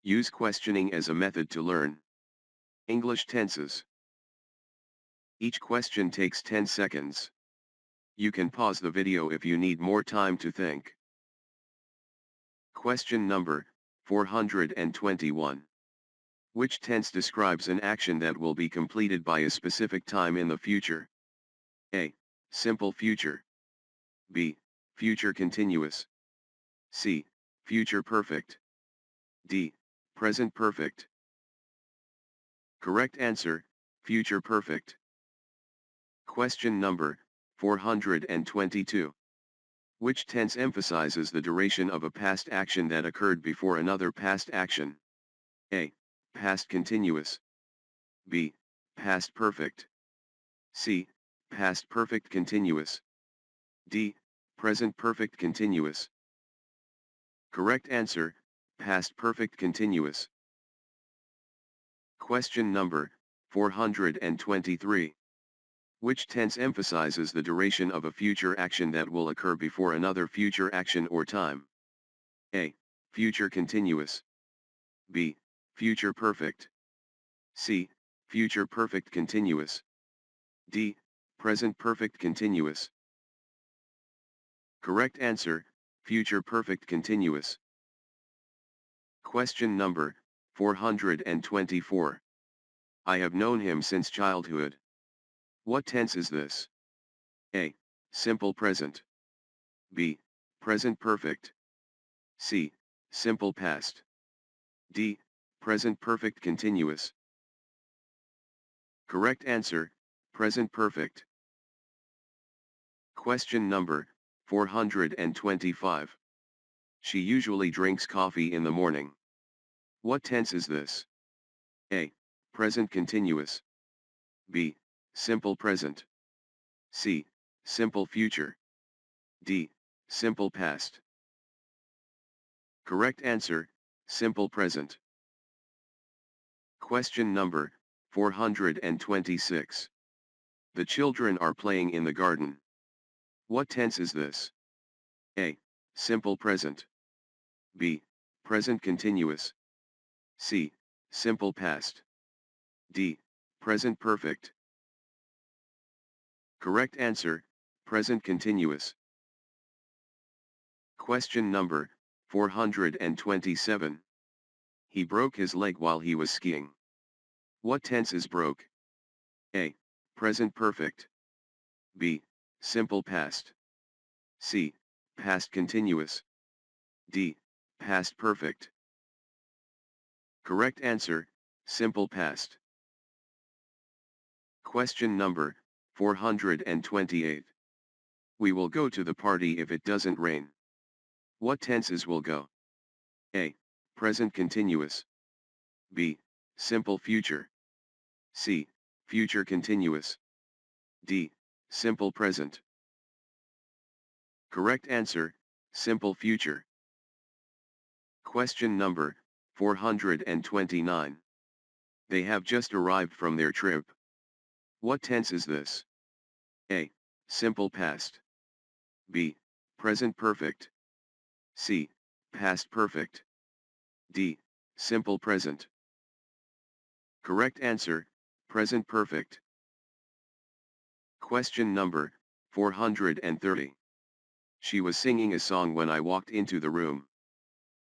Use questioning as a method to learn English tenses. Each question takes 10 seconds. You can pause the video if you need more time to think. Question number 421. Which tense describes an action that will be completed by a specific time in the future? A. Simple future. B. Future continuous. C. Future perfect. D. Present perfect. Correct answer, future perfect. Question number 422. Which tense emphasizes the duration of a past action that occurred before another past action? A. Past continuous. B. Past perfect. C. Past perfect continuous. D. Present perfect continuous. Correct answer, past perfect continuous. Question number 423. Which tense emphasizes the duration of a future action that will occur before another future action or time? A. Future continuous. B. Future perfect. C. Future perfect continuous. D. Present perfect continuous. Correct answer, future perfect continuous. Question number 424. I have known him since childhood. What tense is this? A. Simple present. B. Present perfect. C. Simple past. D. Present perfect continuous. Correct answer, present perfect. Question number 425. She usually drinks coffee in the morning. What tense is this? A. Present continuous. B. Simple present. C. Simple future. D. Simple past. Correct answer, simple present. Question number 426. The children are playing in the garden. What tense is this? A. Simple present. B. Present continuous. C. Simple past. D. Present perfect. Correct answer, present continuous. Question number 427. He broke his leg while he was skiing. What tense is broke? A. Present perfect. B. Simple past. C. Past continuous. D. Past perfect. Correct answer, simple past. Question number 428. We will go to the party if it doesn't rain. What tenses will go? A. Present continuous. B. Simple future. C. Future continuous. D. Simple present. Correct answer, simple future. Question number 429. They have just arrived from their trip. What tense is this? A. Simple past. B. Present perfect. C. Past perfect. D. Simple present. Correct answer, present perfect. Question number 430. She was singing a song when I walked into the room.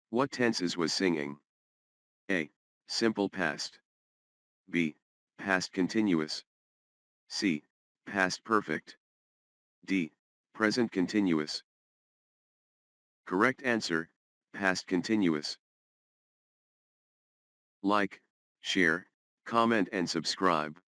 What tenses was singing? A. Simple past. B. Past continuous. C. Past perfect. D. Present continuous. Correct answer, past continuous. Like, share, comment and subscribe.